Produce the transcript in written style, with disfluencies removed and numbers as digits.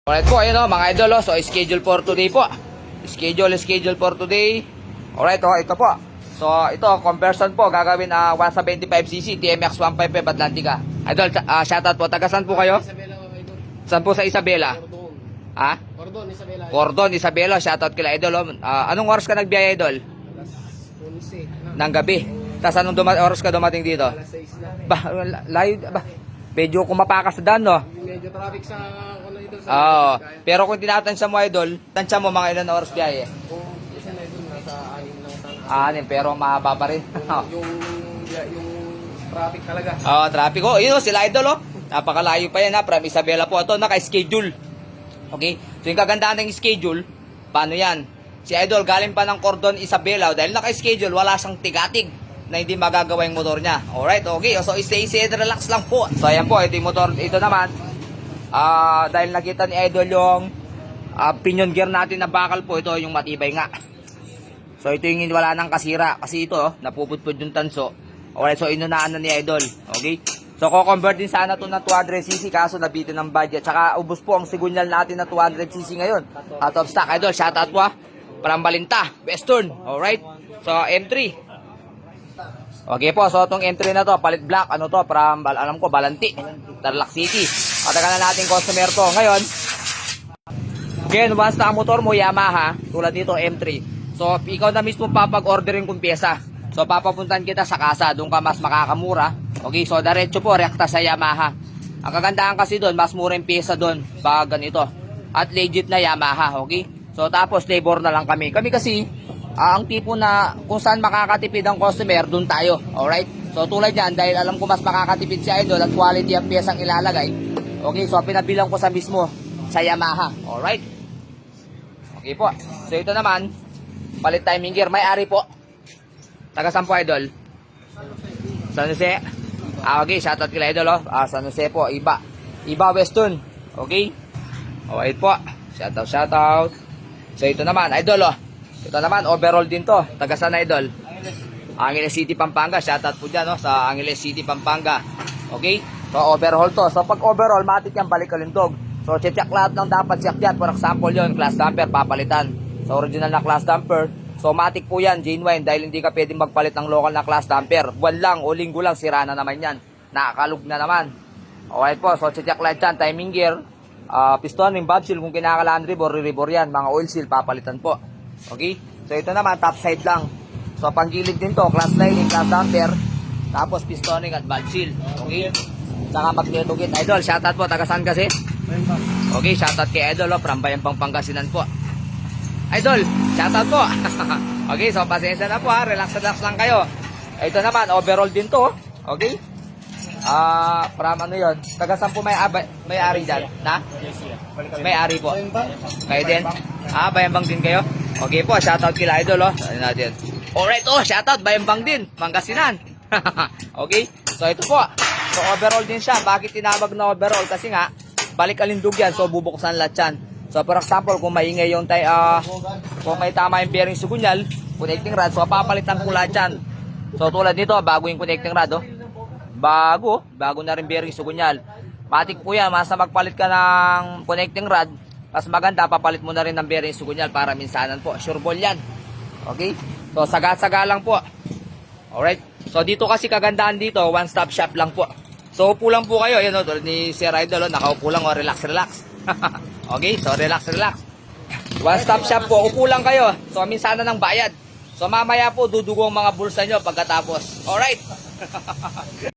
Alright po, ayun o mga idol o. So, schedule for today po. Schedule for today. Alright o, ito po. So, ito, conversion po. Gagawin 175cc TMX 155 Atlantica. Idol, shoutout po. Taga saan po kayo? Isabela, idol. Saan po sa Isabela? Cordon. Ha? Cordon, Isabela. Cordon, Isabela. Shoutout kila idol o. Anong oras ka nagbiyahe, idol? Alas 11. Ng gabi. Tapos anong oras ka dumating dito? Alas 6 na. Ba, layo, ba? Medyo kumapakas sa daan, no? Medyo traffic sa ano idol sa. Oo. Pero kung tinatansya mo, idol, tansya mo mga ilan oras biyahe? Kung isa na idol nasa 6 lang sana. Anim, pero mahaba pa rin. yung traffic talaga. Oo, traffic. Oh, yun o, sila idol, oh. Napakalayo pa yan, ha. From Isabela po. Ito, naka-schedule. Okay? So, yung kagandahan ng schedule, paano yan? Si idol, galing pa ng Cordon, Isabela. Dahil naka-schedule, wala siyang tigatig na hindi magagawa yung motor niya. Alright, okay. So, stay safe, relax lang po. So, ayan po, ito yung motor. Ito naman, dahil nakita ni idol yung pinion gear natin na bakal po, ito yung matibay nga. So, ito yung wala nang kasira. Kasi ito, napupudpud yung tanso. Alright, so inunaan na ni idol. Okay? So, ko-convert din sana ito na 200cc kaso nabitin ng budget. Tsaka, ubos po ang sigunyal natin na 200cc ngayon. Out of stock, idol. Shoutout po, Parambalinta, Western. Alright? So, M3. Okay po, so itong entry na to, palit black, ano to, from, alam ko, Balanti, Tarlac City. Patagal na natin customer to. Ngayon, again, once na ang motor mo, Yamaha, tulad nito, M3. So, ikaw na mismo papag-orderin kung pyesa. So, papapuntan kita sa kasa, doon ka mas makakamura. Okay, so diretso po, rekta sa Yamaha. Ang kagandahan kasi doon, mas mura yung pyesa doon, pag ganito. At legit na Yamaha, okay? So, tapos labor na lang kami. Kami kasi, ang tipo na kung saan makakatipid ang customer, dun tayo. Alright? So tulad yan, dahil alam ko mas makakatipid si idol at quality ang piyesang ilalagay. Okay, so pinabilang ko sa mismo sa Yamaha. Alright? Okay po. So ito naman, palit timing gear. May-ari po. Taga saan po, idol? San Jose. Okay, shoutout kila idol. San Jose po, Iba. Iba Western. Okay? Alright po. Shoutout. So ito naman, idol Ito naman, overall din to. Taga saan na, idol? Angeles City, Pampanga. Shoutout po dyan, sa Angeles City, Pampanga. Okay? So, overhaul to. So, pag overhaul, matik yan, balik kalindog. So, check lahat ng dapat check dyan. For example yun, class damper, papalitan. So, original na class damper. So, matik po yan, genuine, dahil hindi ka pwedeng magpalit ng local na class damper. Buwan lang o linggo lang, sira na naman yan. Nakakalug na naman. Okay po, so, check lahat dyan. Timing gear, piston, yung valve seal, kung kinakalaan ribor yan. Mga oil seal, papalitan po. Okay? So, ito naman, top side lang. So, panggilid din to, class lining, class damper, tapos pistoning at valve seal. Okay? Saka magneto-gate. Idol, shoutout po. Taga saan kasi? Okay, shoutout kay Idol, from Bayampang, Pangasinan po. Idol, shoutout po. Okay, so, pasensya na po, relax lang kayo. Ito naman, overall din to. Okay? From ano yun? Taga saan po may-ari dyan? Na? May-ari po. Kayo din? Bayambang din kayo? Okay po, shoutout kila idol, Ano natin? Alright, shoutout, Bayambang din, Pangasinan. Okay? So, ito po. So, overall din siya. Bakit tinawag na overall? Kasi nga, balik alindog yan. So, bubuksan lahat yan. So, for example, kung maingay yung kung may tama yung bearing sugunyal, connecting rod, so, papalitan po lahat yan. So, tulad nito, bago yung connecting rod, Bago na rin bearing sugunyal. Matik po yan, masa magpalit ka ng connecting rod, mas maganda, papalit mo na rin ng bearing sugunyal para minsanan po. Sure ball yan. Okay? So, saga-saga lang po. Alright? So, dito kasi kagandahan dito, one-stop shop lang po. So, upo lang po kayo. Yan tulad ni Sir Idol, nakaupo lang, relax. Okay? So, relax. One-stop shop po. Upo lang kayo. So, minsanan ng bayad. So, mamaya po, dudugong mga bulsa nyo pagkatapos. Alright?